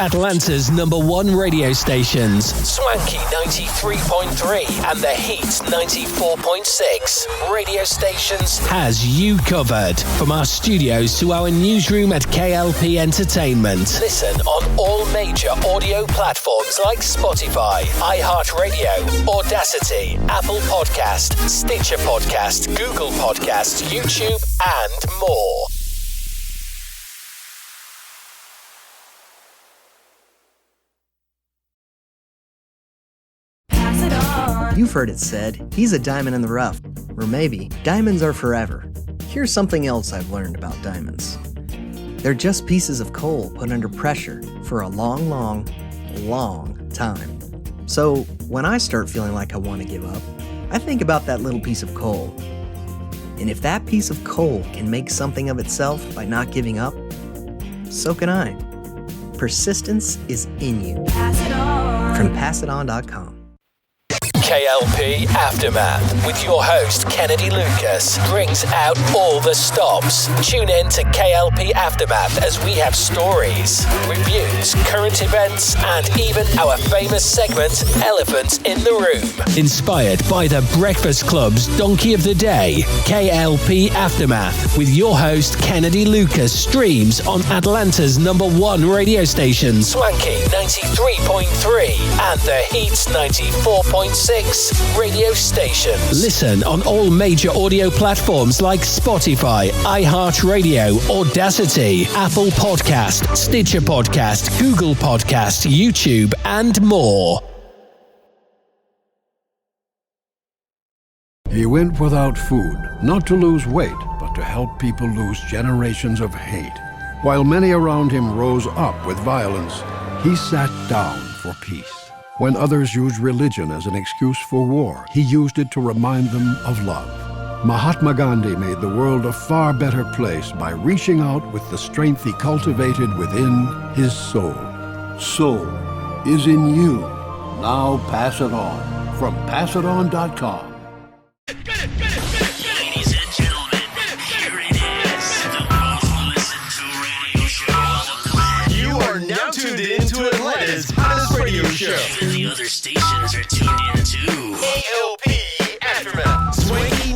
Atlanta's #1 radio stations, Swanky 93.3 and The Heat 94.6 radio stations, has you covered. From our studios to our newsroom at K.L.P Entertainment. Listen on all major audio platforms like Spotify, iHeartRadio, Audacity, Apple Podcast, Stitcher Podcast, Google Podcast, YouTube, and more. You've heard it said, he's a diamond in the rough. Or maybe, diamonds are forever. Here's something else I've learned about diamonds. They're just pieces of coal put under pressure for a long, long, long time. So when I start feeling like I want to give up, I think about that little piece of coal. And if that piece of coal can make something of itself by not giving up, so can I. Persistence is in you. Pass it on. From PassItOn.com. K.L.P Aftermath with your host Kennedy Lucas brings out all the stops. Tune in to K.L.P Aftermath as we have stories, reviews, current events, and even our famous segment, Elephant in the Room. Inspired by the Breakfast Club's Donkey of the Day, K.L.P Aftermath with your host Kennedy Lucas streams on Atlanta's #1 radio station, Swanky 93.3 and The Heat's 94.6 radio station. Listen on all major audio platforms like Spotify, iHeartRadio, Audacity, Apple Podcast, Stitcher Podcast, Google Podcast, YouTube, and more. He went without food, not to lose weight, but to help people lose generations of hate. While many around him rose up with violence, he sat down for peace. When others used religion as an excuse for war, he used it to remind them of love. Mahatma Gandhi made the world a far better place by reaching out with the strength he cultivated within his soul. Soul is in you. Now pass it on. From PassItOn.com. Ladies and gentlemen, here it is, the most listened to radio show on the planet. You are now tuned into Atlanta's hottest radio show. Even the other stations are tuned in too. K.L.P Aftermath. Swanky.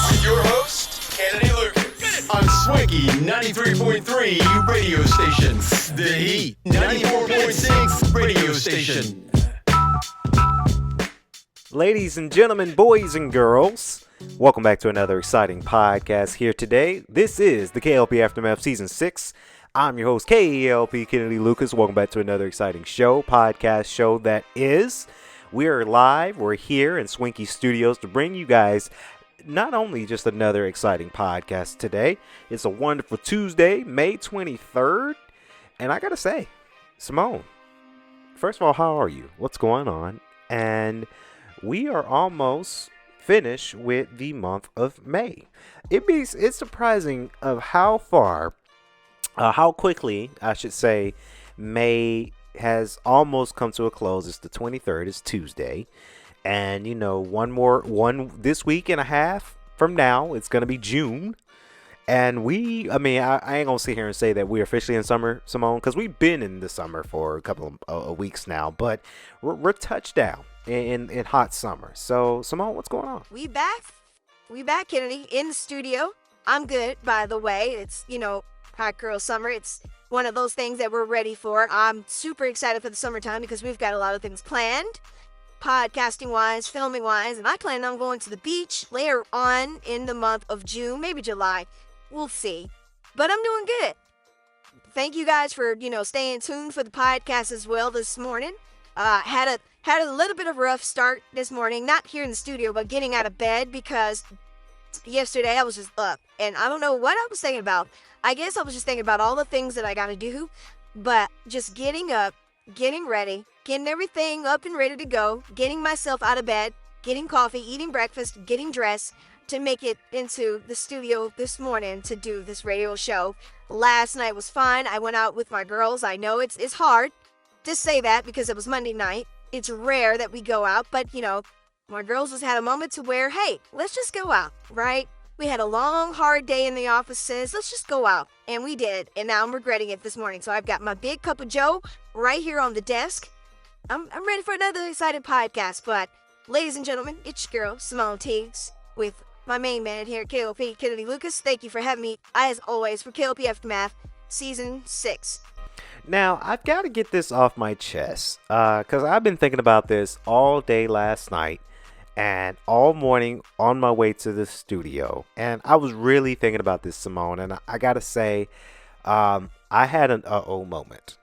With your host, Kennedy Lucas. On Swanky 93.3 radio station. The Heat 94.6 radio station. Ladies and gentlemen, boys and girls, welcome back to another exciting podcast here today. This is the K.L.P Aftermath Season 6. I'm your host, K.L.P Kennedy Lucas. Welcome back to another exciting podcast show that is. We are live. We're here in Swinky Studios to bring you guys not only just another exciting podcast today. It's a wonderful Tuesday, May 23rd. And I got to say, Simone, first of all, how are you? What's going on? And we are almost finished with the month of May. It's surprising of how quickly, I should say, May has almost come to a close. It's the 23rd. It's Tuesday. And, you know, this week and a half from now, it's going to be June. And I ain't going to sit here and say that we're officially in summer, Simone, because we've been in the summer for a couple of weeks now. But we're touched down in hot summer. So, Simone, what's going on? We back, Kennedy, in the studio. I'm good, by the way. It's, hot girl summer. It's one of those things that we're ready for. I'm super excited for the summertime because we've got a lot of things planned, podcasting-wise, filming-wise, and I plan on going to the beach later on in the month of June, maybe July. We'll see. But I'm doing good. Thank you guys for, staying tuned for the podcast as well this morning. Had a little bit of a rough start this morning, not here in the studio, but getting out of bed because yesterday I was just up and I don't know what I was thinking about. I guess I was just thinking about all the things that I got to do, but just getting up, getting ready, getting everything up and ready to go, getting myself out of bed, getting coffee, eating breakfast, getting dressed to make it into the studio this morning to do this radio show. Last night was fun. I went out with my girls. I know it's hard to say that because it was Monday night. It's rare that we go out, but my girls just had a moment to where, hey, let's just go out, right? We had a long, hard day in the office. Says, let's just go out. And we did. And now I'm regretting it this morning. So I've got my big cup of Joe right here on the desk. I'm ready for another exciting podcast. But, ladies and gentlemen, it's your girl, Simone Teags, with my main man here at K.L.P, Kennedy Lucas. Thank you for having me, as always, for K.L.P Aftermath, Season 6. Now, I've got to get this off my chest, because I've been thinking about this all day last night and all morning on my way to the studio. And I was really thinking about this, Simone, and I got to say, I had an uh-oh moment.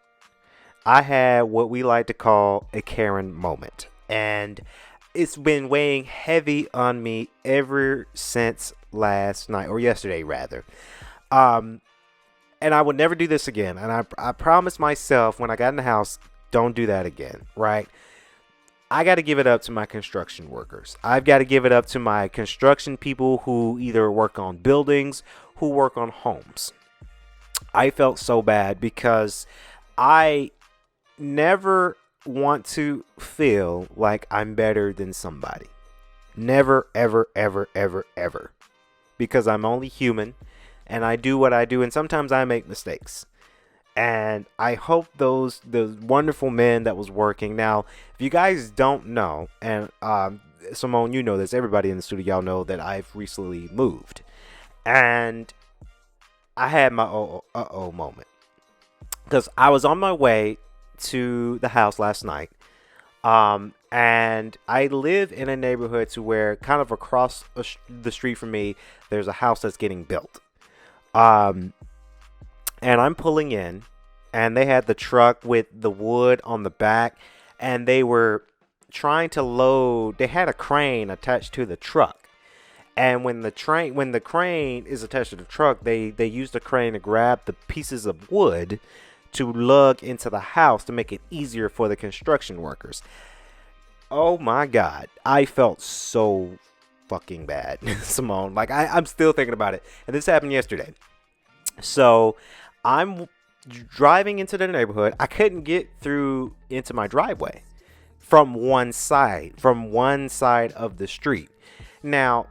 I had what we like to call a Karen moment. And it's been weighing heavy on me ever since last night, or yesterday, rather. And I would never do this again. And I promised myself when I got in the house, don't do that again, right? I got to give it up to my construction workers. I've got to give it up to my construction people who either work on buildings, who work on homes. I felt so bad because I never want to feel like I'm better than somebody. Never, ever, ever, ever, ever. Because I'm only human and I do what I do, and sometimes I make mistakes. And I hope the wonderful men that was working. Now, if you guys don't know, and Simone, you know this, everybody in the studio, y'all know that I've recently moved. And I had my uh-oh moment. Because I was on my way to the house last night. And I live in a neighborhood to where kind of across the street from me, there's a house that's getting built. And I'm pulling in, and they had the truck with the wood on the back, and they were trying to load. They had a crane attached to the truck, and when the crane is attached to the truck, they use the crane to grab the pieces of wood to lug into the house to make it easier for the construction workers. Oh my God, I felt so fucking bad, Simone. Like I'm still thinking about it, and this happened yesterday. So I'm driving into the neighborhood. I couldn't get through into my driveway from one side of the street. Now,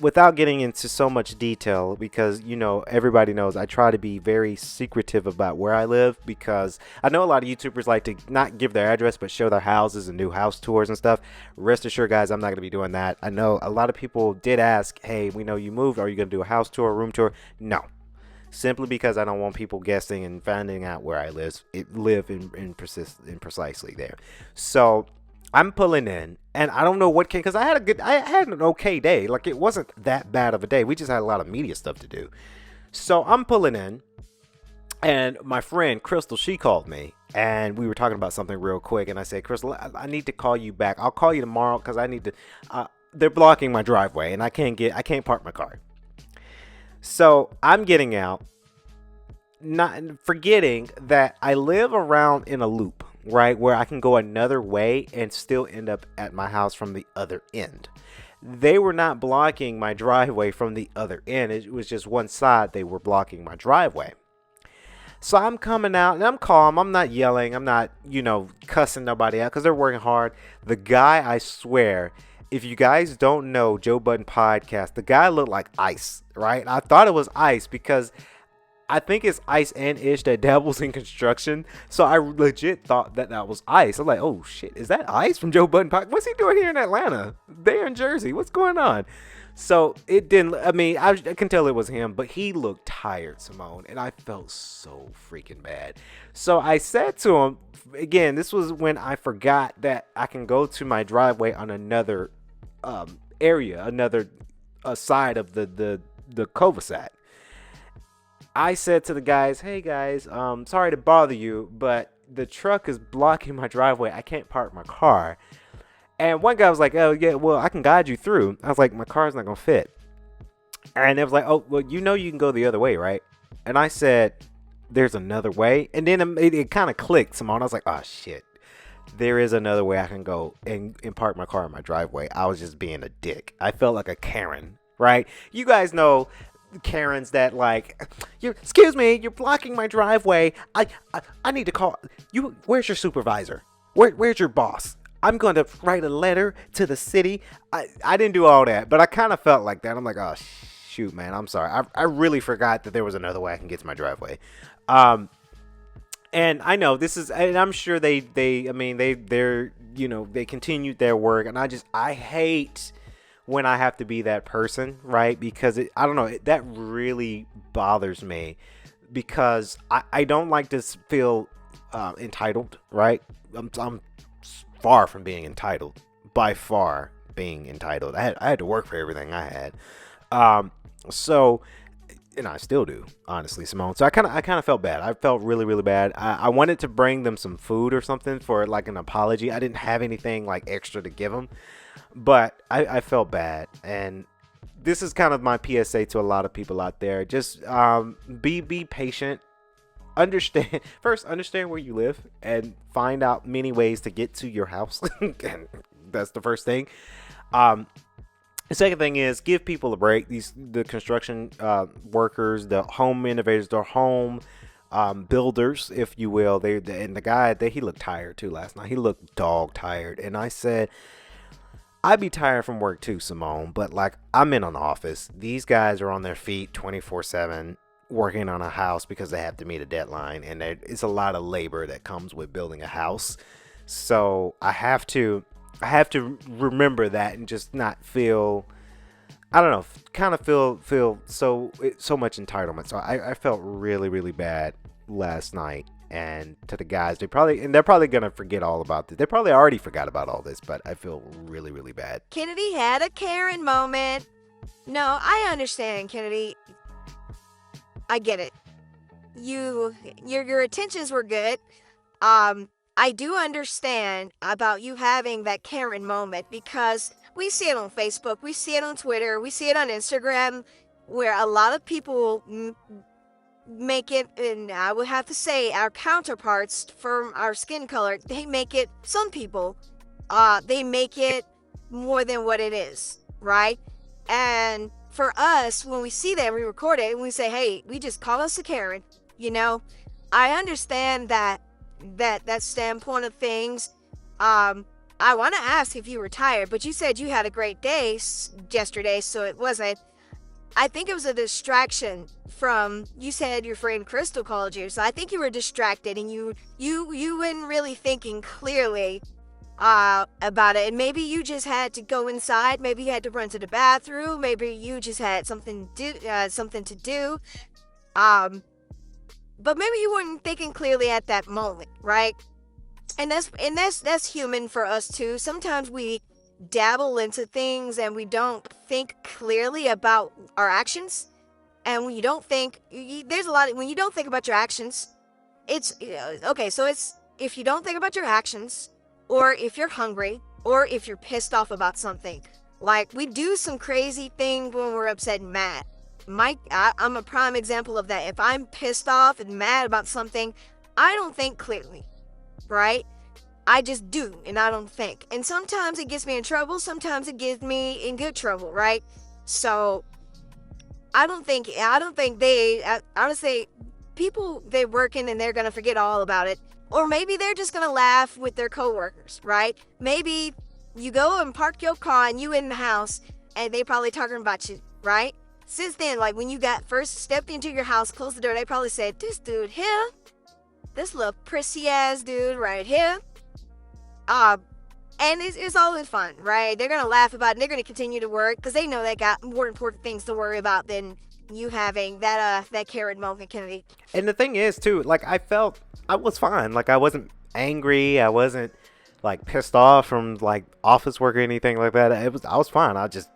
without getting into so much detail, because, you know, everybody knows I try to be very secretive about where I live, because I know a lot of YouTubers like to not give their address, but show their houses and do house tours and stuff. Rest assured, guys, I'm not going to be doing that. I know a lot of people did ask, hey, we know you moved. Are you going to do a house tour, a room tour? No. Simply because I don't want people guessing and finding out where I live in precisely there. So I'm pulling in, and I don't know what came, because I had an okay day. Like, it wasn't that bad of a day. We just had a lot of media stuff to do. So I'm pulling in, and my friend Crystal, she called me, and we were talking about something real quick. And I said, Crystal, I need to call you back. I'll call you tomorrow because I need to. They're blocking my driveway, and I can't park my car. So I'm getting out, not forgetting that I live around in a loop, right, where I can go another way and still end up at my house from the other end. They were not blocking my driveway from the other end. It was just one side they were blocking my driveway. So I'm coming out, and I'm calm. I'm not yelling. I'm not, cussing nobody out because they're working hard. The guy, I swear, if you guys don't know Joe Budden podcast, the guy looked like ice, right? I thought it was ice because I think it's Ice and Ish that dabbles in construction. So I legit thought that was Ice. I'm like, oh shit, is that Ice from Joe Budden podcast? What's he doing here in Atlanta? They're in Jersey. What's going on? So it didn't, I can tell it was him, but he looked tired, Simone, and I felt so freaking bad. So I said to him, again, this was when I forgot that I can go to my driveway on another area, another side of the cul-de-sac. I said to the guys, hey guys, sorry to bother you, but the truck is blocking my driveway. I can't park my car. And one guy was like, oh yeah, well, I can guide you through. I was like, my car's not gonna fit. And it was like, oh, well, you can go the other way, right? And I said, there's another way. And then it kind of clicked, Simone. I was like, oh shit, there is another way I can go and park my car in my driveway. I was just being a dick. I felt like a Karen, right? You guys know Karens that like, excuse me, you're blocking my driveway. I need to call you. Where's your supervisor? Where's your boss? I'm going to write a letter to the city. I didn't do all that, but I kind of felt like that. I'm like, oh shoot, man, I'm sorry. I really forgot that there was another way I can get to my driveway. And I know this is, and I'm sure they're, they continued their work, and I hate when I have to be that person, right? Because I don't know, that really bothers me, because I don't like to feel entitled, right? I'm far from being entitled, by far being entitled. I had to work for everything I had. So, and I still do, honestly, Simone. So I kind of felt bad. I felt really, really bad. I wanted to bring them some food or something for like an apology. I didn't have anything like extra to give them, but I felt bad. And this is kind of my PSA to a lot of people out there. Just be patient. Understand where you live, and find out many ways to get to your house. And that's the first thing. The second thing is give people a break. The construction workers, the home innovators, the home builders, if you will. And the guy, he looked tired too last night. He looked dog tired. And I said, I'd be tired from work too, Simone. But like, I'm in an office. These guys are on their feet 24/7 working on a house because they have to meet a deadline. And it's a lot of labor that comes with building a house. So I have to remember that and just not feel, I don't know, kind of feel so much entitlement. So I felt really, really bad last night. And to the guys, they're probably gonna forget all about this. They probably already forgot about all this, but I feel really, really bad. Kennedy had a Karen moment. No, I understand, Kennedy. I get it. Your intentions were good. I do understand about you having that Karen moment, because we see it on Facebook, we see it on Twitter, we see it on Instagram, where a lot of people make it, and I would have to say our counterparts from our skin color, they make it, some people, they make it more than what it is, right? And for us, when we see that, we record it, and we say, hey, we just call us a Karen, I understand that standpoint of things. I want to ask if you were tired, but you said you had a great day yesterday, so it wasn't. I think it was a distraction from, you said your friend Crystal called you, so I think you were distracted, and you weren't really thinking clearly about it, and maybe you just had to go inside, maybe you had to run to the bathroom, maybe you just had something to do. But maybe you weren't thinking clearly at that moment, right? And that's human for us too. Sometimes we dabble into things and we don't think clearly about our actions. And when you don't think, when you don't think about your actions, it's okay. So it's, if you don't think about your actions, or if you're hungry, or if you're pissed off about something, like we do some crazy thing when we're upset and mad. I'm a prime example of that. If I'm pissed off and mad about something, I don't think clearly, right? I just do, and I don't think. And sometimes it gets me in trouble, sometimes it gets me in good trouble, right? So I don't think honestly, people, they're working and they're gonna forget all about it. Or maybe they're just gonna laugh with their coworkers, right? Maybe you go and park your car and you in the house and they probably talking about you, right? Since then, like when you got first stepped into your house, closed the door, they probably said, this dude here, this little prissy ass dude right here. And it's all in fun, right? They're gonna laugh about it and they're gonna continue to work because they know they got more important things to worry about than you having that Karen moment, Kennedy. And the thing is too, like I was fine. Like I wasn't angry. I wasn't like pissed off from like office work or anything like that. I was fine. I just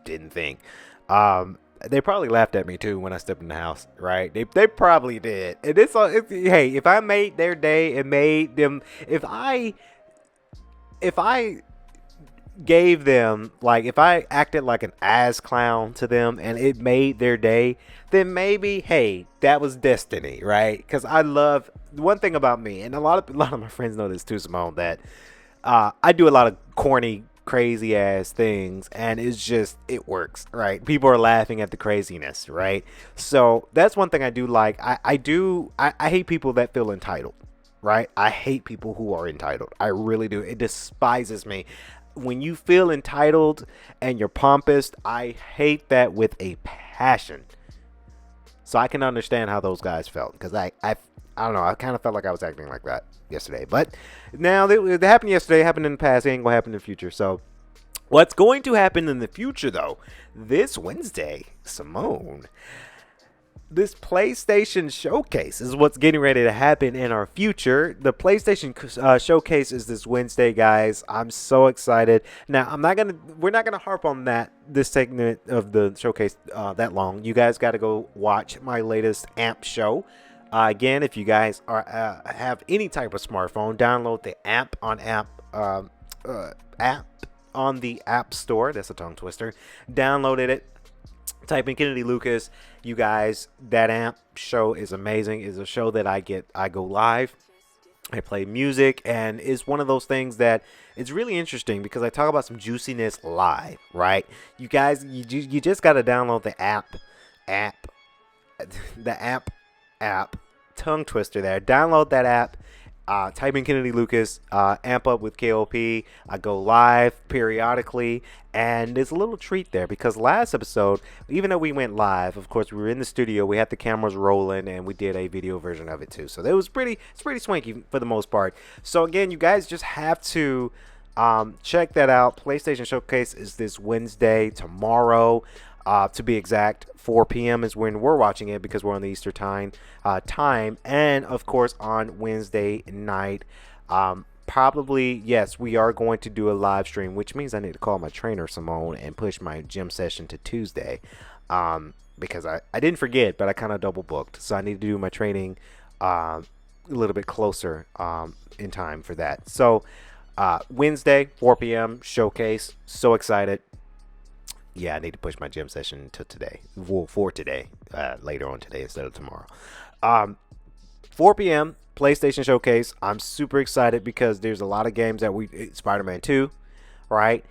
didn't think. They probably laughed at me too when I stepped in the house, right? They probably did. And hey, if I made their day, it made them. If I gave them, like, if I acted like an ass clown to them and it made their day, then maybe, hey, that was destiny, right? Because I love, one thing about me, and a lot of my friends know this too, Simone, that I do a lot of corny, crazy ass things, and it's just, it works, right? People are laughing at the craziness, right? So that's one thing I do like. I hate people that feel entitled, right? I hate people who are entitled. I really do. It despises me. when you feel entitled and you're pompous, I hate that with a passion. So I can understand how those guys felt, because I don't know, I kind of felt like I was acting like that yesterday. But now it happened yesterday, it happened in the past, it ain't gonna happen in the future. So what's going to happen in the future, though, this Wednesday, Simone, this PlayStation Showcase is what's getting ready to happen in our future. The PlayStation Showcase is this Wednesday, guys. I'm so excited. Now, we're not gonna harp on this segment of the showcase that long. You guys got to go watch my latest AMP show. Again, if you guys have any type of smartphone, download the AMP app on the App Store. That's a tongue twister. Downloaded it. Type in Kennedy Lucas. You guys, that AMP show is amazing. It's a show that I go live. I play music, and it's one of those things that it's really interesting because I talk about some juiciness live, right? You guys, you just got to download the app, tongue twister there. Download that app. Type in Kennedy Lucas, amp up with K.L.P. I go live periodically, and there's a little treat there because last episode, even though we went live, of course, we were in the studio, we had the cameras rolling, and we did a video version of it too. So it's pretty swanky for the most part. So again, you guys just have to check that out. PlayStation Showcase is this Wednesday, tomorrow. To be exact, 4 p.m. is when we're watching it because we're on the Easter time. And, of course, on Wednesday night, probably, yes, we are going to do a live stream, which means I need to call my trainer, Simone, and push my gym session to Tuesday because I didn't forget, but I kind of double booked. So I need to do my training a little bit closer in time for that. So Wednesday, 4 p.m. showcase. So excited. Yeah, I need to push my gym session to today. For today, later on today instead of tomorrow. 4 p.m. PlayStation Showcase. I'm super excited because there's a lot of games that Spider-Man 2, right?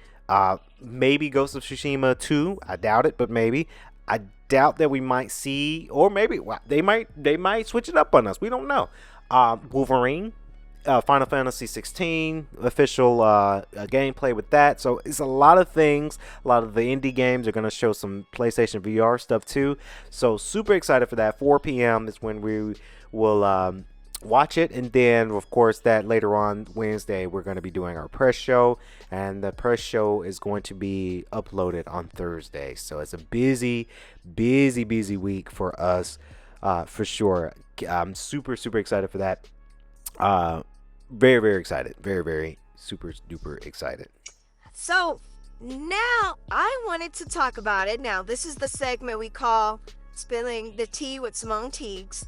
Maybe Ghost of Tsushima 2. I doubt it, but maybe. I doubt that we might see, or maybe they might switch it up on us. We don't know. Wolverine. Final Fantasy 16 official gameplay with that. So it's a lot of things. A lot of the indie games are going to show some PlayStation VR stuff too. So super excited for that. 4 p.m. is when we will watch it. And then, of course, that later on Wednesday, we're going to be doing our press show. And the press show is going to be uploaded on Thursday. So it's a busy week for us for sure. I'm super excited for that. Very excited. Very super duper excited. So now I wanted to talk about it. Now this is the segment we call Spilling the Tea with Simone Teags.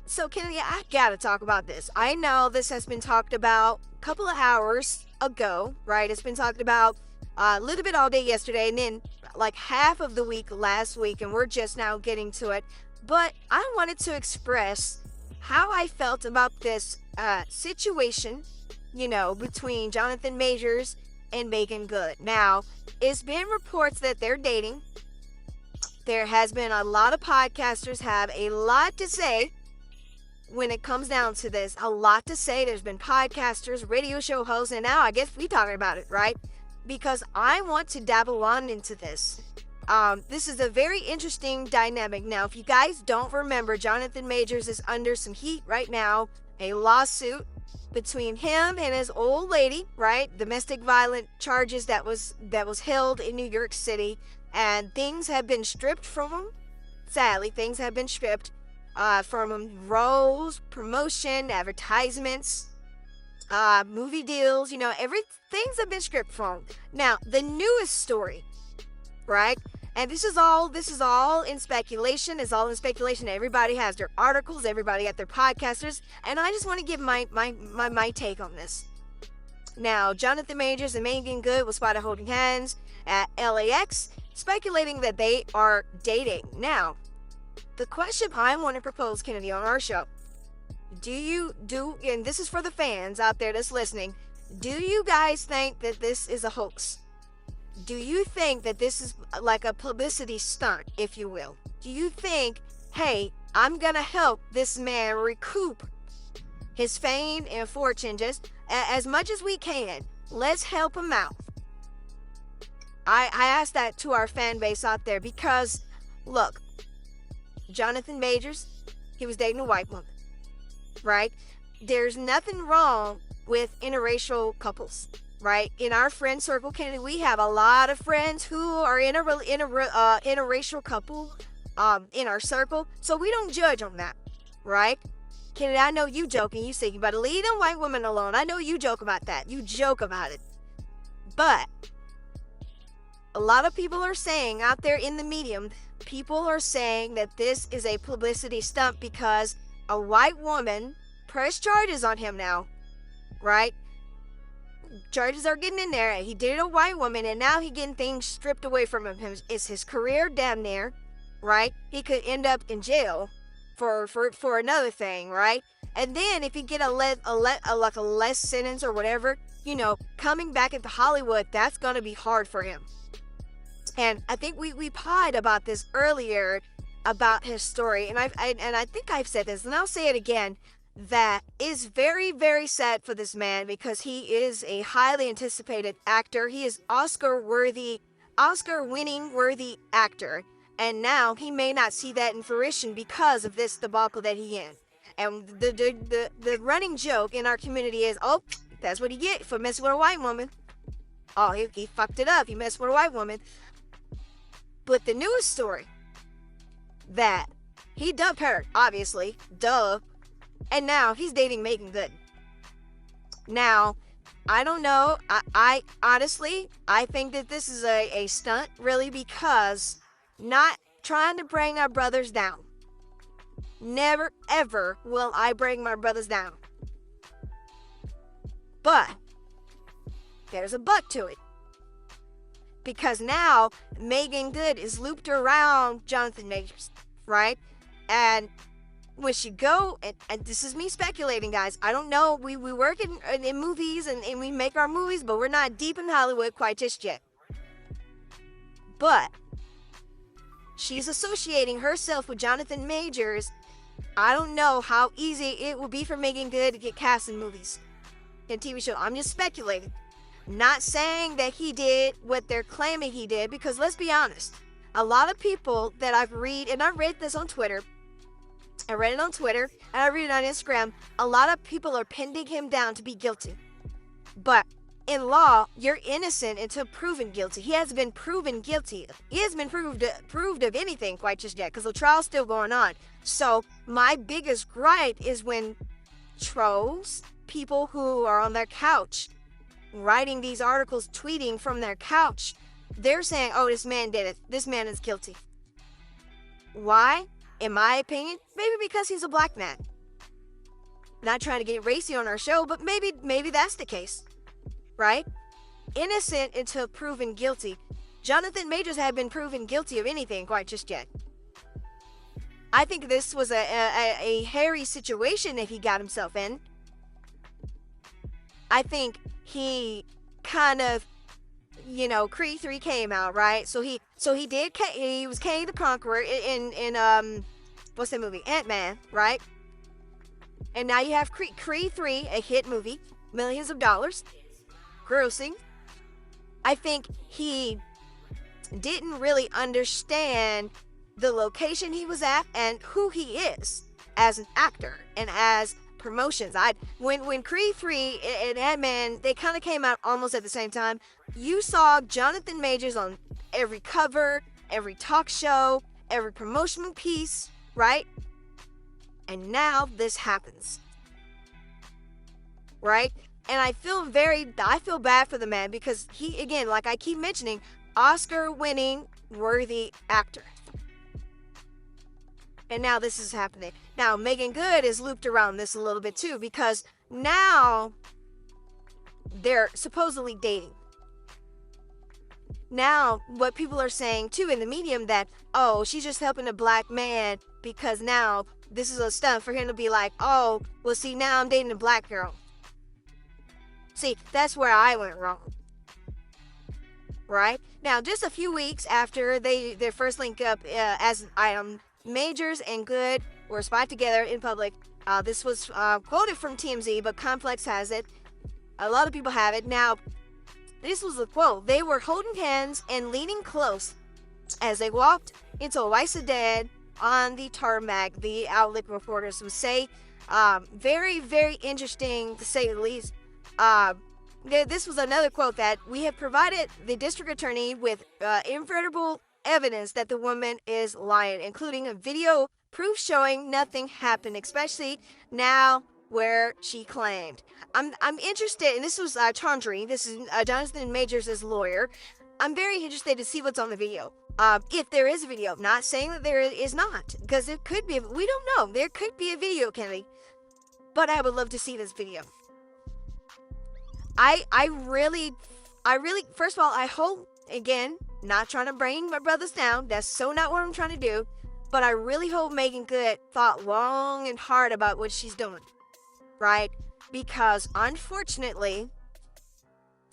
So Kennedy, I gotta talk about this. I know this has been talked about a couple of hours ago, right? It's been talked about a little bit all day yesterday, and then like half of the week last week, and we're just now getting to it. But I wanted to express how I felt about this situation, between Jonathan Majors and Megan Good. Now, it's been reports that they're dating. There has been a lot of podcasters have a lot to say when it comes down to this. A lot to say. There's been podcasters, radio show hosts, and now I guess we talking about it, right? Because I want to dabble on into this. This is a very interesting dynamic. Now, if you guys don't remember, Jonathan Majors is under some heat right now. A lawsuit between him and his old lady, right? Domestic violent charges that was held in New York City, and things have been stripped from him. Sadly, things have been stripped from him. Roles, promotion, advertisements, movie deals. Things have been stripped from him. Now, the newest story, right? And this is all in speculation. It's all in speculation. Everybody has their articles. Everybody got their podcasters. And I just want to give my take on this. Now, Jonathan Majors and Megan Good was spotted holding hands at LAX, speculating that they are dating. Now, the question I want to propose, Kennedy, on our show, and this is for the fans out there that's listening, do you guys think that this is a hoax? Do you think that this is like a publicity stunt, if you will? Do you think, hey, I'm going to help this man recoup his fame and fortune just as much as we can? let's help him out. I asked that to our fan base out there because, look, Jonathan Majors, he was dating a white woman, right? There's nothing wrong with interracial couples, right? In our friend circle, Kennedy, we have a lot of friends who are in a interracial couple in our circle, so we don't judge on that, right? Kennedy, I know you joking. You say you better leave them white women alone. I know you joke about that. You joke about it. But a lot of people are saying out there in the medium, people are saying that this is a publicity stunt because a white woman pressed charges on him now, right? Charges are getting in there. He dated a white woman, and now he getting things stripped away from him. Is his career down there, right? He could end up in jail for another thing, right? And then if he get a less sentence or whatever, you know, coming back into Hollywood, that's gonna be hard for him. And I think we pied about this earlier about his story, and I think I've said this, and I'll say it again, that is very, very sad for this man because he is a highly anticipated actor. He is Oscar-winning worthy actor. And now he may not see that in fruition because of this debacle that he in. And the running joke in our community is, oh, that's what he get for messing with a white woman. Oh, he fucked it up. He messed with a white woman. But the newest story, that he dubbed her, obviously, duh, and now he's dating Megan Good. Now, I don't know. I honestly, I think that this is a stunt, really, because not trying to bring our brothers down. Never, ever will I bring my brothers down. But there's a but to it. Because now Megan Good is looped around Jonathan Majors, right? And when she go, and this is me speculating, guys. I don't know. We work in movies and we make our movies, but we're not deep in Hollywood quite just yet. But she's associating herself with Jonathan Majors. I don't know how easy it will be for Megan Good to get cast in movies and TV show. I'm just speculating. Not saying that he did what they're claiming he did, because let's be honest. A lot of people that I've read, and I read this on Twitter. I read it on Twitter, and I read it on Instagram. A lot of people are pinning him down to be guilty. But in law, you're innocent until proven guilty. He hasn't been proven guilty. He hasn't been proved of anything quite just yet, because the trial's still going on. So my biggest gripe is when trolls, people who are on their couch, writing these articles, tweeting from their couch, they're saying, oh, this man did it. This man is guilty. Why? In my opinion, maybe because he's a black man. Not trying to get racy on our show, but maybe that's the case. Right? Innocent until proven guilty. Jonathan Majors had been proven guilty of anything quite just yet. I think this was a hairy situation that he got himself in. I think he kind of, you know, Creed 3 came out, right? So he was Kang the Conqueror in what's that movie? Ant-Man, right? And now you have Creed 3, a hit movie, millions of dollars, grossing. I think he didn't really understand the location he was at and who he is as an actor and as promotions. When Creed 3 and Ant-Man, they kind of came out almost at the same time. You saw Jonathan Majors on every cover, every talk show, every promotional piece, right? And now this happens, right? And I feel bad for the man because he, again, like I keep mentioning, Oscar-winning worthy actor. And now this is happening. Now, Megan Good is looped around this a little bit too, because now they're supposedly dating. Now, what people are saying too in the medium that, oh, she's just helping a black man because now this is a stunt for him to be like, oh, well, see, now I'm dating a black girl. See, that's where I went wrong. Right? Now, just a few weeks after their first link up as Majors and Good were spotted together in public. This was quoted from TMZ, but Complex has it. A lot of people have it. Now, This was a quote. They were holding hands and leaning close as they walked into a white sedan on the tarmac, the outlet reporters would say. Very, very interesting to say the least. This was another quote that we have provided the district attorney with inevitable evidence that the woman is lying, including a video proof showing nothing happened, especially now where she claimed. I'm interested, and this was Chandri, this is Jonathan Majors' lawyer. I'm very interested to see what's on the video. If there is a video, not saying that there is not, because it could be, we don't know, there could be a video, Kennedy. But I would love to see this video. I really, first of all, I hope, again, not trying to bring my brothers down, that's so not what I'm trying to do, but I really hope Megan Good thought long and hard about what she's doing, right? Because unfortunately,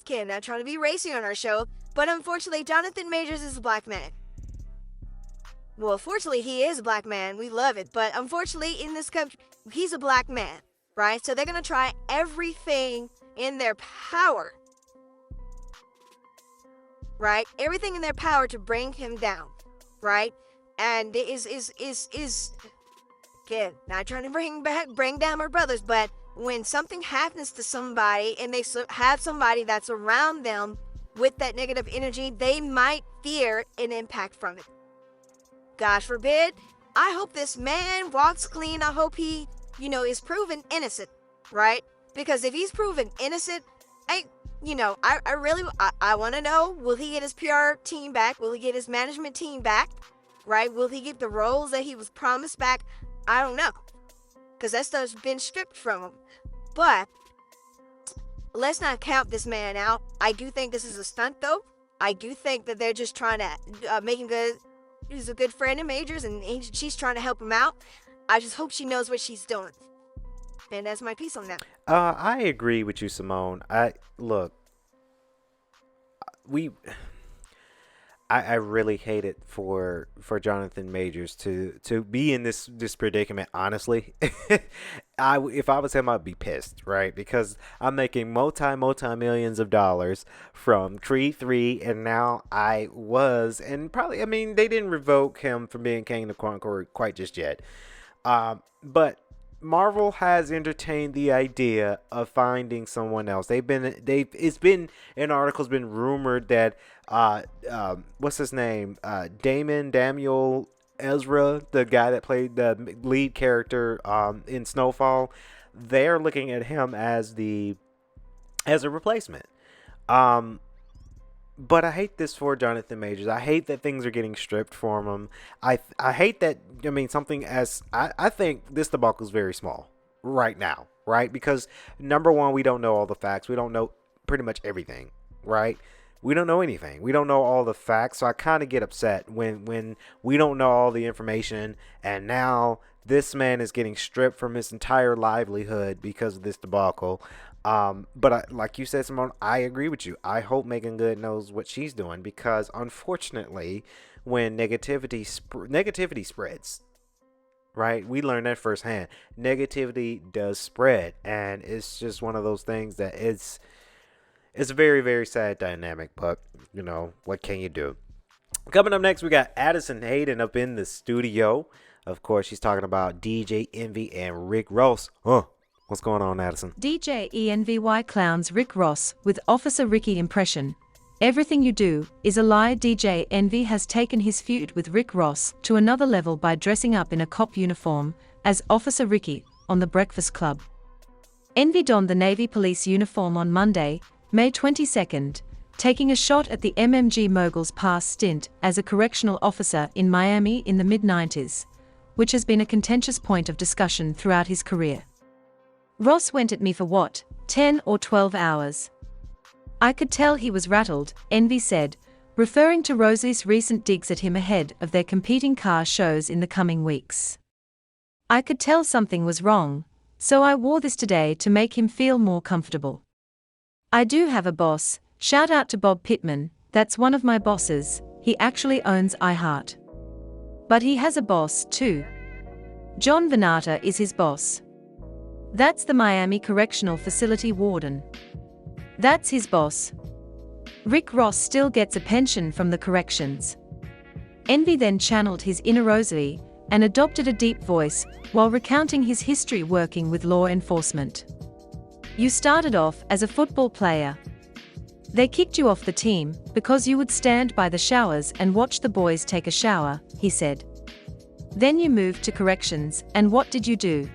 again, not trying to be racy on our show, but unfortunately, Jonathan Majors is a black man. Well, fortunately, he is a black man. We love it. But unfortunately, in this country, he's a black man, right? So they're going to try everything in their power, right? Everything in their power to bring him down, right? And it is again, not trying to bring down our brothers, but when something happens to somebody and they have somebody that's around them with that negative energy, they might fear an impact from it. God forbid. I hope this man walks clean. I hope he, is proven innocent, right? Because if he's proven innocent, I really want to know, will he get his PR team back? Will he get his management team back? Right? Will he get the roles that he was promised back? I don't know. Because that stuff's been stripped from him. But let's not count this man out. I do think this is a stunt, though. I do think that they're just trying to make him good. He's a good friend of Major's, and she's trying to help him out. I just hope she knows what she's doing. And that's my piece on that. I agree with you, Simone. I really hate it for Jonathan Majors to be in this predicament. Honestly, if I was him, I'd be pissed, right? Because I'm making multi millions of dollars from Creed 3, and now and probably, they didn't revoke him from being King of the Concord quite just yet. But Marvel has entertained the idea of finding someone else. It's been in articles, been rumored that what's his name? Daniel Ezra, the guy that played the lead character in Snowfall, they're looking at him as a replacement. But I hate this for Jonathan Majors. I hate that things are getting stripped from him. I hate that, something as... I think this debacle is very small right now, right? Because, number one, we don't know all the facts. We don't know pretty much everything, right? We don't know anything. We don't know all the facts, so I kind of get upset when we don't know all the information, and now this man is getting stripped from his entire livelihood because of this debacle. But like you said, Simone, I agree with you. I hope Megan Good knows what she's doing, because unfortunately, when negativity spreads, right? We learned that firsthand. Negativity does spread, and it's just one of those things that it's a very, very sad dynamic, but what can you do? Coming up next, we got Addison Hayden up in the studio. Of course, she's talking about DJ Envy and Rick Ross. What's going on, Addison? DJ ENVY clowns Rick Ross with Officer Ricky impression. Everything you do is a lie. DJ Envy has taken his feud with Rick Ross to another level by dressing up in a cop uniform as Officer Ricky on The Breakfast Club. Envy donned the Navy police uniform on Monday, May 22nd, taking a shot at the MMG mogul's past stint as a correctional officer in Miami in the mid-90s, which has been a contentious point of discussion throughout his career. Ross went at me for what, 10 or 12 hours? I could tell he was rattled, Envy said, referring to Rosie's recent digs at him ahead of their competing car shows in the coming weeks. I could tell something was wrong, so I wore this today to make him feel more comfortable. I do have a boss, shout out to Bob Pittman, that's one of my bosses, he actually owns iHeart. But he has a boss too. John Venata is his boss. That's the Miami Correctional Facility warden. That's his boss. Rick Ross still gets a pension from the corrections. Envy then channeled his inner Rosalie and adopted a deep voice while recounting his history working with law enforcement. You started off as a football player. They kicked you off the team because you would stand by the showers and watch the boys take a shower, he said. Then you moved to corrections, and what did you do?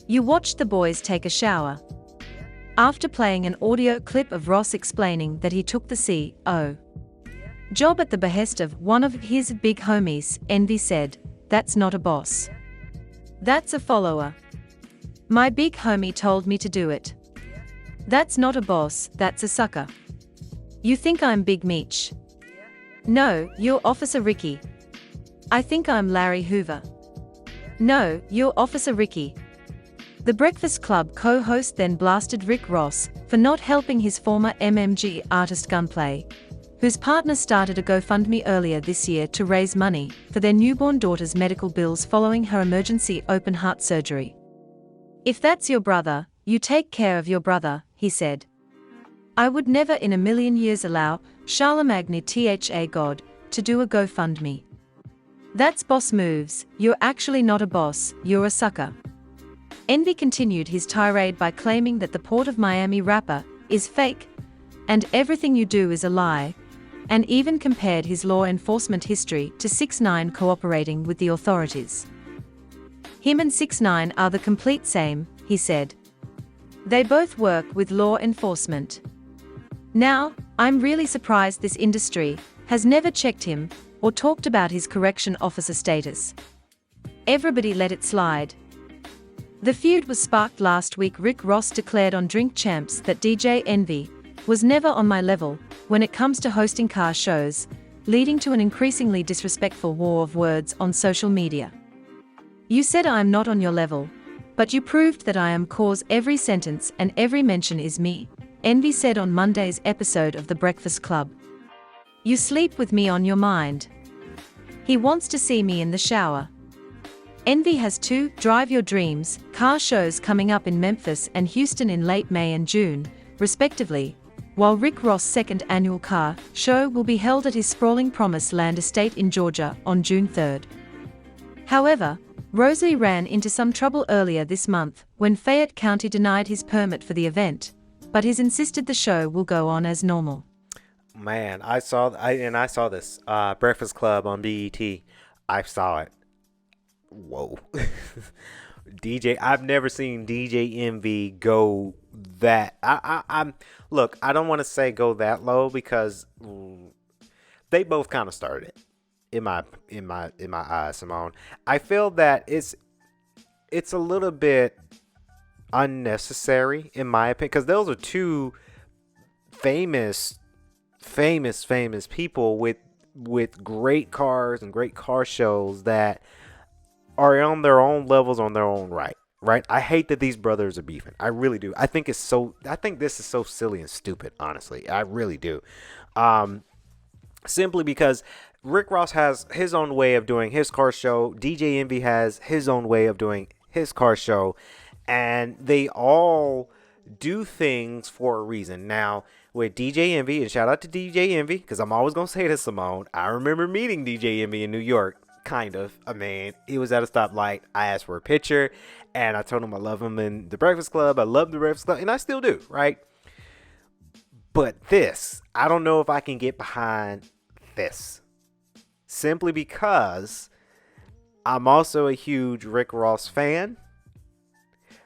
You watched the boys take a shower. After playing an audio clip of Ross explaining that he took the C.O. job at the behest of one of his big homies, Envy said, "That's not a boss. That's a follower. My big homie told me to do it. That's not a boss, that's a sucker. You think I'm Big Meech? No, you're Officer Ricky. I think I'm Larry Hoover. No, you're Officer Ricky." The Breakfast Club co-host then blasted Rick Ross for not helping his former MMG artist Gunplay, whose partner started a GoFundMe earlier this year to raise money for their newborn daughter's medical bills following her emergency open heart surgery. "If that's your brother, you take care of your brother," he said. "I would never in a million years allow Charlemagne Tha God to do a GoFundMe. That's boss moves. You're actually not a boss, you're a sucker." Envy continued his tirade by claiming that the Port of Miami rapper is fake, and everything you do is a lie, and even compared his law enforcement history to 6ix9ine cooperating with the authorities. "Him and 6ix9ine are the complete same," he said. "They both work with law enforcement. Now, I'm really surprised this industry has never checked him or talked about his correction officer status. Everybody let it slide." The feud was sparked last week. Rick Ross declared on Drink Champs that DJ Envy was never on my level when it comes to hosting car shows, leading to an increasingly disrespectful war of words on social media. "You said I'm not on your level, but you proved that I am, cause every sentence and every mention is me," Envy said on Monday's episode of The Breakfast Club. "You sleep with me on your mind. He wants to see me in the shower." Envy has two Drive Your Dreams car shows coming up in Memphis and Houston in late May and June, respectively, while Rick Ross' second annual car show will be held at his sprawling Promised Land estate in Georgia on June 3rd. However, Rosie ran into some trouble earlier this month when Fayette County denied his permit for the event, but he's insisted the show will go on as normal. Man, I saw this Breakfast Club on BET. I saw it. Whoa. I've never seen DJ Envy go that. Look, I don't want to say go that low because they both kind of started it in my eyes, Simone. I feel that it's a little bit unnecessary in my opinion because those are two famous people with great cars and great car shows that are on their own levels on their own right. I hate that these brothers are beefing. I really do. I think this is so silly and stupid, honestly. I really do. Simply because Rick Ross has his own way of doing his car show. DJ Envy has his own way of doing his car show. And they all do things for a reason. Now, with DJ Envy, and shout out to DJ Envy, because I'm always going to say this, Simone. I remember meeting DJ Envy in New York. Kind of. I mean, he was at a stoplight. I asked for a picture, and I told him I love him in The Breakfast Club. I love The Breakfast Club, and I still do, right? But this, I don't know if I can get behind this. Simply because I'm also a huge Rick Ross fan.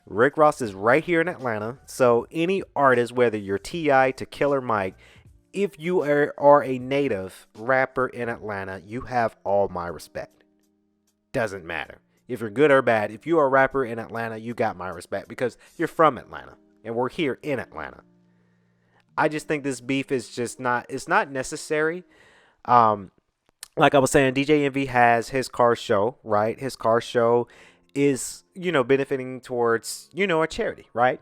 Rick Ross is right here in Atlanta, so any artist, whether you're T.I. to Killer Mike, if you are a native rapper in Atlanta, you have all my respect. Doesn't matter. If you're good or bad, if you are a rapper in Atlanta, you got my respect because you're from Atlanta and we're here in Atlanta. I just think this beef is just it's not necessary. Like I was saying, DJ Envy has his car show, right? His car show is, benefiting towards, a charity, right?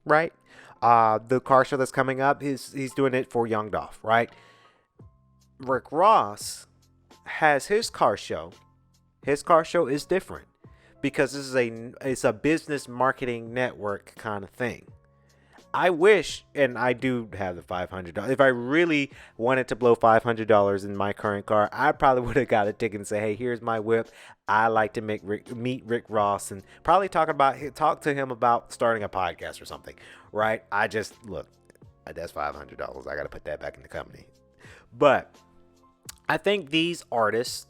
Right? The car show that's coming up, he's doing it for Young Dolph, right? Rick Ross has his car show. His car show is different because it's a business marketing network kind of thing. I wish, and I do have the $500. If I really wanted to blow $500 in my current car, I probably would have got a ticket and say, hey, here's my whip. I like to meet Rick Ross, and probably talk to him about starting a podcast or something, right? I just, look, that's $500. I got to put that back in the company. But I think these artists,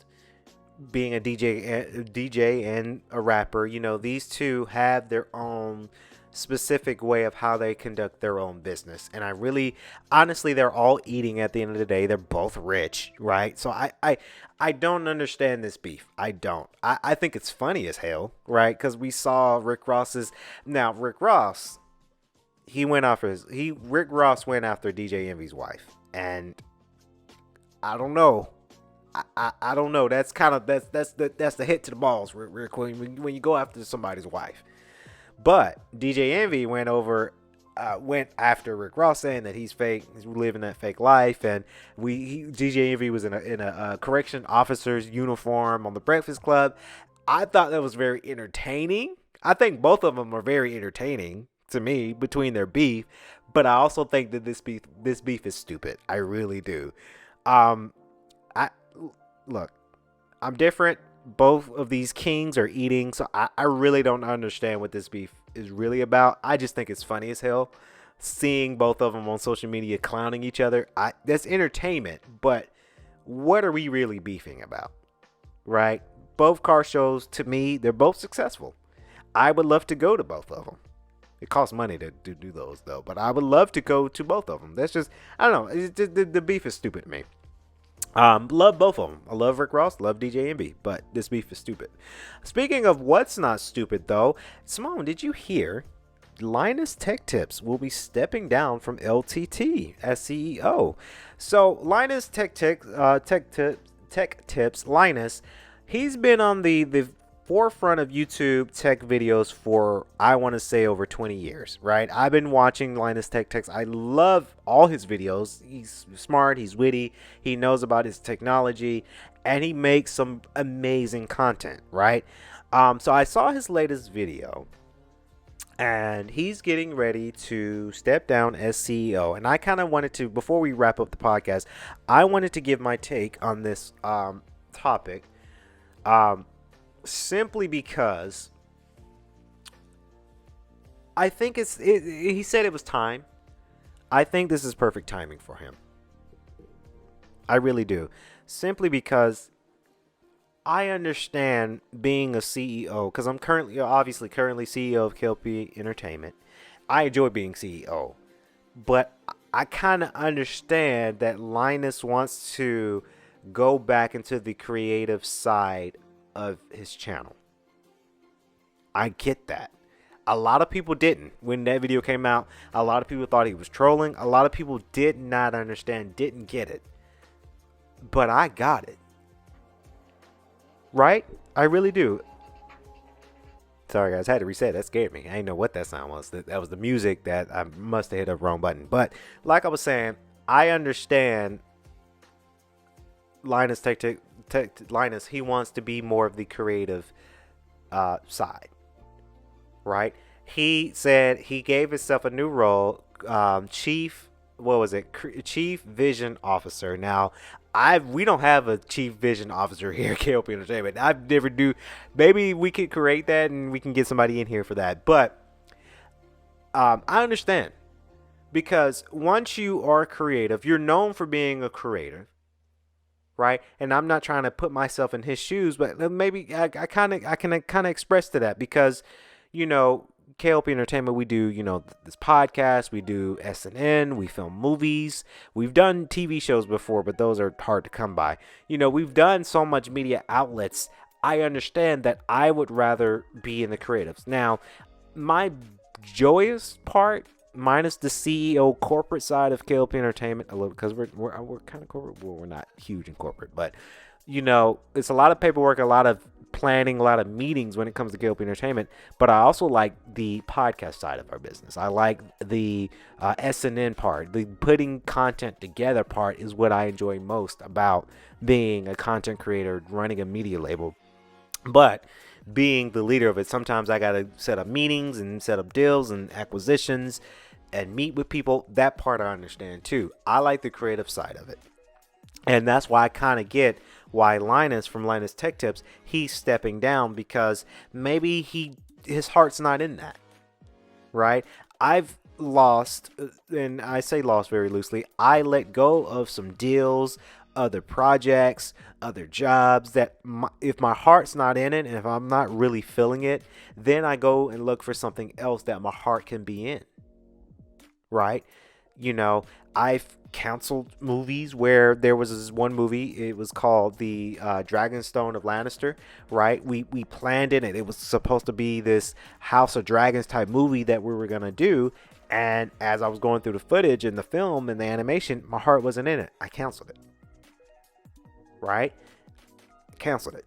being a DJ and a rapper, you know, these two have their own specific way of how they conduct their own business. And I really, honestly, they're all eating at the end of the day. They're both rich, right? So I don't understand this beef. I don't. I think it's funny as hell, right? Because we saw Rick Ross, Rick Ross went after DJ Envy's wife. And I don't know. I don't know. That's the hit to the balls, Rick, when you go after somebody's wife. But DJ Envy went after Rick Ross, saying that he's fake, he's living that fake life, and DJ Envy was in a correction officer's uniform on the Breakfast Club. I thought that was very entertaining. I think both of them are very entertaining to me between their beef, but I also think that this beef is stupid. I really do. Look, I'm different. Both of these kings are eating, so I really don't understand what this beef is really about. I just think it's funny as hell seeing both of them on social media clowning each other. That's entertainment, but what are we really beefing about, right? Both car shows, to me, they're both successful. I would love to go to both of them. It costs money to do those, though, but I would love to go to both of them. That's just, I don't know. The beef is stupid to me. Love both of them. I love Rick Ross, love DJ Envy, but this beef is stupid. Speaking of what's not stupid, though, Simone, did you hear Linus Tech Tips will be stepping down from LTT as CEO? So Linus Tech Tips, Linus, he's been on the forefront of YouTube tech videos for, I want to say, over 20 years, right? I've been watching Linus Tech Tips. I love all his videos. He's smart, he's witty, he knows about his technology, and he makes some amazing content, right? So I saw his latest video, and he's getting ready to step down as CEO. And I kind of wanted to, before we wrap up the podcast, I wanted to give my take on this topic. Simply because I think he said it was time. I think this is perfect timing for him. I really do. Simply because I understand being a CEO, because I'm currently CEO of K.L.P Entertainment. I enjoy being CEO, but I kind of understand that Linus wants to go back into the creative side of his channel. I get that. A lot of people didn't. When that video came out, a lot of people thought he was trolling. A lot of people did not understand, didn't get it. But I got it. Right? I really do. Sorry guys, I had to reset. That scared me. I didn't know what that sound was. That was the music that I must have hit the wrong button. But like I was saying, I understand Linus Linus, he wants to be more of the creative side, right? He said he gave himself a new role, chief vision officer. Now, we don't have a chief vision officer here at K.L.P Entertainment. I never do. Maybe we could create that and we can get somebody in here for that. But I understand, because once you are creative, you're known for being a creator. Right, and I'm not trying to put myself in his shoes, but maybe I can kind of express to that, because, you know, K.L.P Entertainment, we do, you know, this podcast, we do SNN, we film movies, we've done TV shows before, but those are hard to come by. You know, we've done so much media outlets. I understand that I would rather be in the creatives. Now, my joyous part, minus the CEO corporate side of K.L.P Entertainment, a little, because we're kind of corporate. Well, we're not huge in corporate, but, you know, it's a lot of paperwork, a lot of planning, a lot of meetings when it comes to K.L.P Entertainment. But I also like the podcast side of our business. I like the SNN part. The putting content together part is what I enjoy most about being a content creator, running a media label. But being the leader of it, sometimes I got to set up meetings and set up deals and acquisitions and meet with people. That part I understand too. I like the creative side of it. And that's why I kind of get why Linus from Linus Tech Tips, he's stepping down, because maybe his heart's not in that, right? I've lost, and I say lost very loosely, I let go of some deals, other projects, other jobs that if my heart's not in it and if I'm not really feeling it, then I go and look for something else that my heart can be in, right? You know, I've canceled movies where there was this one movie, it was called the Dragonstone of Lannister, right? We planned it, and it was supposed to be this House of Dragons type movie that we were going to do. And as I was going through the footage and the film and the animation, my heart wasn't in it. I canceled it. Right? Canceled it.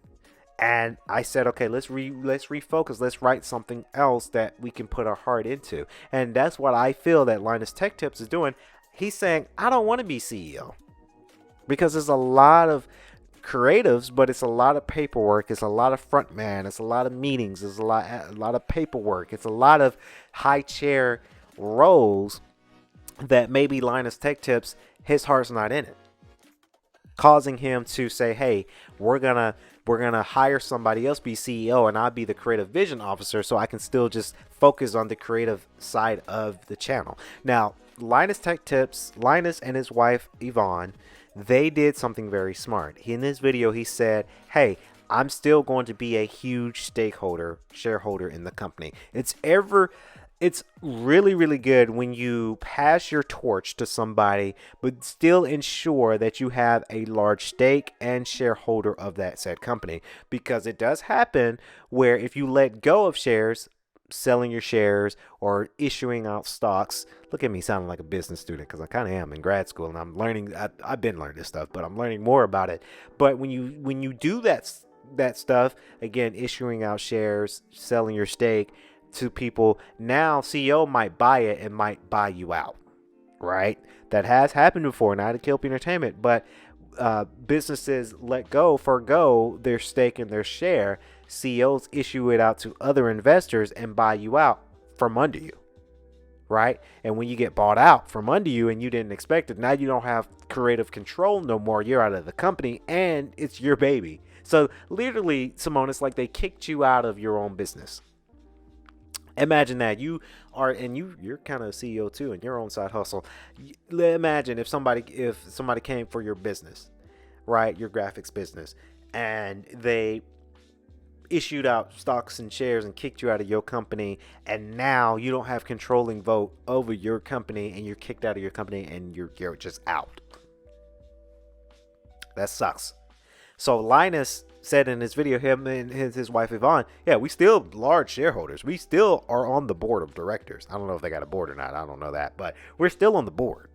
And I said, okay, let's refocus. Let's write something else that we can put our heart into. And that's what I feel that Linus Tech Tips is doing. He's saying, I don't want to be CEO, because there's a lot of creatives, but it's a lot of paperwork. It's a lot of front man. It's a lot of meetings. It's a lot of paperwork. It's a lot of high chair roles that maybe Linus Tech Tips, his heart's not in it, causing him to say, hey, we're gonna hire somebody else be CEO, and I'll be the creative vision officer, so I can still just focus on the creative side of the channel. Now, Linus Tech Tips, Linus and his wife Yvonne, they did something very smart. In this video, he said, hey, I'm still going to be a huge shareholder in the company. It's really, really good when you pass your torch to somebody, but still ensure that you have a large stake and shareholder of that said company. Because it does happen where if you let go of shares, selling your shares or issuing out stocks. Look at me sounding like a business student, because I kind of am in grad school, and I'm learning. I've been learning this stuff, but I'm learning more about it. But when you do that stuff, again, issuing out shares, selling your stake to people, now CEO might buy it and might buy you out, right? That has happened before, not at K.L.P Entertainment, but businesses forgo their stake and their share. CEOs issue it out to other investors and buy you out from under you, right? And when you get bought out from under you and you didn't expect it, now you don't have creative control no more. You're out of the company and it's your baby. So literally, Simone, it's like they kicked you out of your own business. Imagine that you're kind of a CEO too, in your own side hustle. Imagine if somebody came for your business, right? Your graphics business, and they issued out stocks and shares and kicked you out of your company, and now you don't have controlling vote over your company, and you're kicked out of your company, and you're just out. That sucks. So Linus said in his video, him and his wife Yvonne, yeah, we still large shareholders. We still are on the board of directors. I don't know if they got a board or not. I don't know that, but we're still on the board,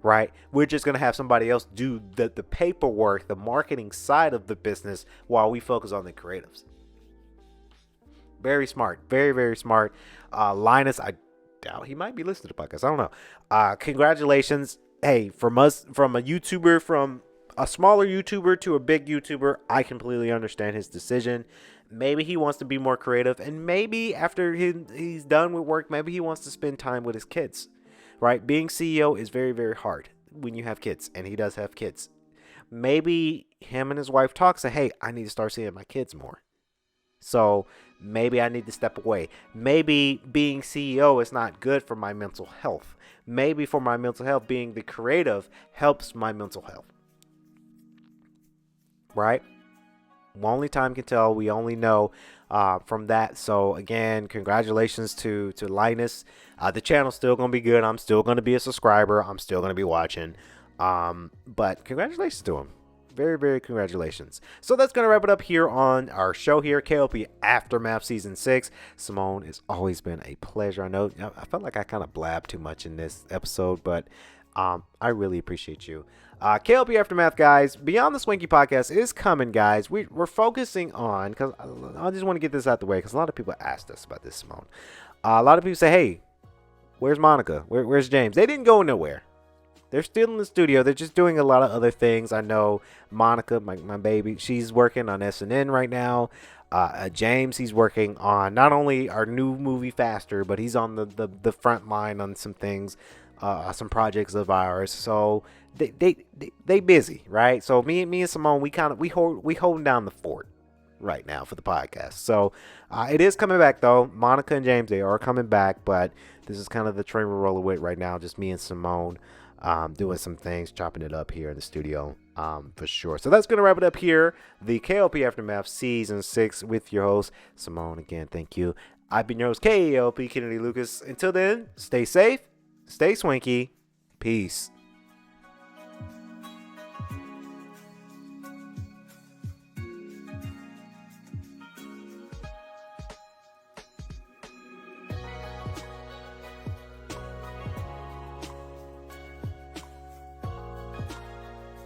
right? We're just going to have somebody else do the paperwork, the marketing side of the business, while we focus on the creatives. Very smart. Very, very smart. Linus, I doubt he might be listening to the podcast. I don't know. Congratulations. Hey, from a YouTuber, from a smaller YouTuber to a big YouTuber, I completely understand his decision. Maybe he wants to be more creative, and maybe after he's done with work, maybe he wants to spend time with his kids, right? Being CEO is very, very hard when you have kids, and he does have kids. Maybe him and his wife talk, say, hey, I need to start seeing my kids more. So maybe I need to step away. Maybe being CEO is not good for my mental health. Maybe for my mental health, being the creative helps my mental health. Right? Only time can tell. We only know from that. So again, congratulations to Linus. The channel's still gonna be good. I'm still gonna be a subscriber. I'm still gonna be watching. But congratulations to him. Very, very congratulations. So that's gonna wrap it up here on our show here, K.L.P Aftermath Season 6. Simone, it's always been a pleasure. I know I felt like I kind of blabbed too much in this episode, but I really appreciate you. K.L.P Aftermath, guys, Beyond the Swanky podcast is coming, guys. We're focusing on, because I just want to get this out the way, because a lot of people asked us about this, Simone. A lot of people say, hey, where's Monica? Where's James? They didn't go nowhere. they're still in the studio. They're just doing a lot of other things. I know Monica, my baby, she's working on SNN right now. James, he's working on not only our new movie Faster, but he's on the front line on some things, some projects of ours. So they busy, right? So me and Simone, we holding down the fort right now for the podcast. So it is coming back though. Monica and James, they are coming back, but this is kind of the train we're rolling with right now. Just me and Simone doing some things, chopping it up here in the studio for sure. So that's going to wrap it up here. The K.L.P. Aftermath Season 6 with your host, Simone. Again, thank you. I've been your host, K.L.P. Kennedy Lucas. Until then, stay safe, stay swanky. Peace.